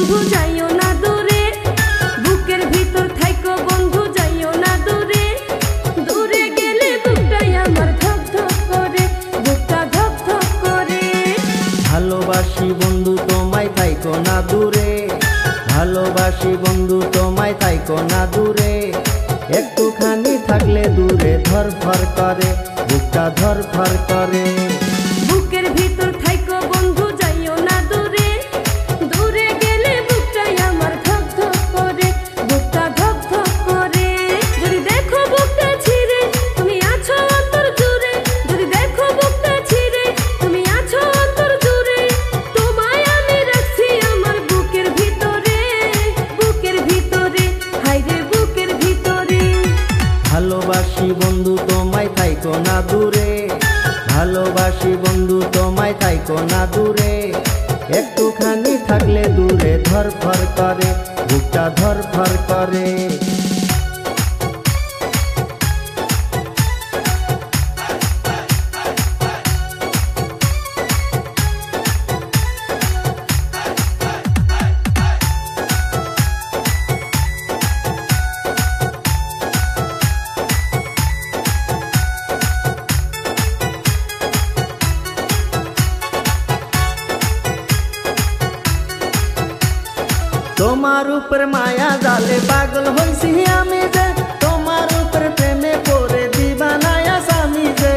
বন্ধু যাইও না দূরে, বুকের ভিতর থাইকো বন্ধু যাইও না দূরে। দূরে গেলে বুকটাই আমার ধক ধক করে, বুকটা ধক ধক করে। ভালোবাসি বন্ধু তোমায় থাইকো না দূরে, ভালোবাসি বন্ধু তোমায় থাইকো না দূরে। একটুখানি থাকলে দূরে ধরফর করে, বুকটা ধরফর করে। বুকের ভিতর থাইকো বন্ধু যাইও না দূরে, দূরে গেলে বুকটাই আমার ধক ধক করে, বুকটা ধক ধক করে। যদি দেখো বুকটা ছিঁড়ে তুমি আছো অন্তর জুড়ে, যদি দেখো বুকটা ছিঁড়ে তুমি আছো অন্তর জুড়ে। তোমায় আমি রাখছি আমার বুকের ভিতরে, বুকের ভিতরে, হায়রে বুকের ভিতরে। ভালোবাসি বন্ধু তোমায় থাইকো না দূরে, ভালোবাসি বন্ধু তোমায় থাইকো না দূরে। একটুখানি থাকলে দূরে ধরফর করে, বুকটা ধরফর করে। তোমার উপর মায়া জালে পাগল হইছি আমি যে, তোমার উপর প্রেমে পড়ে দিবানায়া স্বামী যে।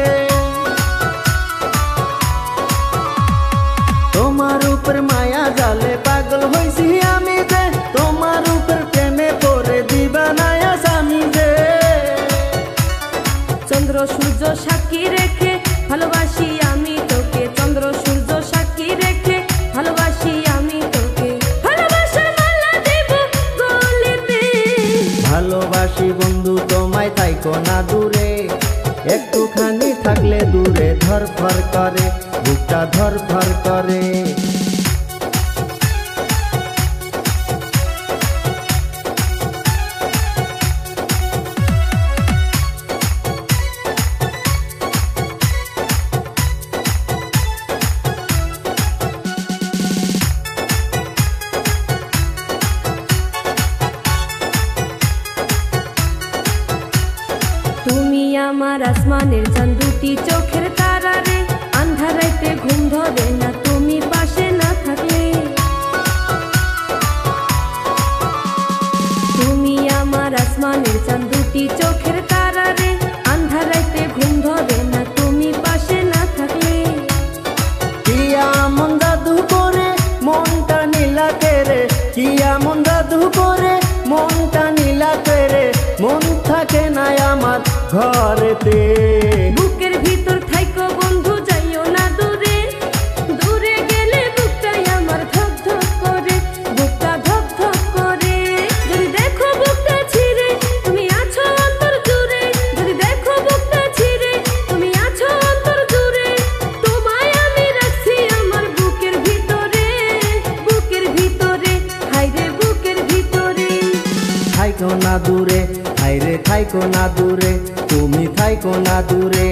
তোমার উপর মায়া জালে পাগল হইছি আমি যে, তোমার উপর প্রেমে পড়ে দিবানায়া স্বামী যে। চন্দ্র সূর্য সাক্ষী রেখে ভালোবাসি আমি তোকে, চন্দ্র সূর্য সাক্ষী রেখে ভালোবাসি আমি তোকে। ভালোবাসি বন্ধু তোমায় থাইকো না দূরে, একটুখানি থাকলে দূরে ধরফর করে, বুকটা ধরফর করে। তুমি আমার আসমানের চাঁদ, দুটি চোখের তারা রে। আন্ধার রাতে ঘুম ধরে না তুমি পাশে না থাকলে। তুমি আমার আসমানের চাঁদ, দুটি চোখের তারা রে। আন্ধার রাতে ঘুম ধরে না তুমি পাশে না থাকলে। কিয়া মন জাদু করে মনটা নীলাতে রে, কিয়া মন জাদু করে মনটা নীলাতে রে। মন থাকে না আমার ঘরেতে। বুকের ভিতর থাইকো বন্ধু যাইও না দূরে, দূরে গেলে বুকটাই আমার ধক ধক করে, বুকটা ধক ধক করে। যদি দেখো বুকটা ছিঁড়ে তুমি আছো অন্তর জুড়ে, যদি দেখো বুকটা ছিঁড়ে তুমি আছো অন্তর জুড়ে। তোমায় আমি রাখছি আমার বুকের ভিতরে, বুকের ভিতরে, হায়রে বুকের ভিতরে। থাইকো না দূরে, হায়রে থাইকো না দূরে, তুমি থাইকো না দূরে।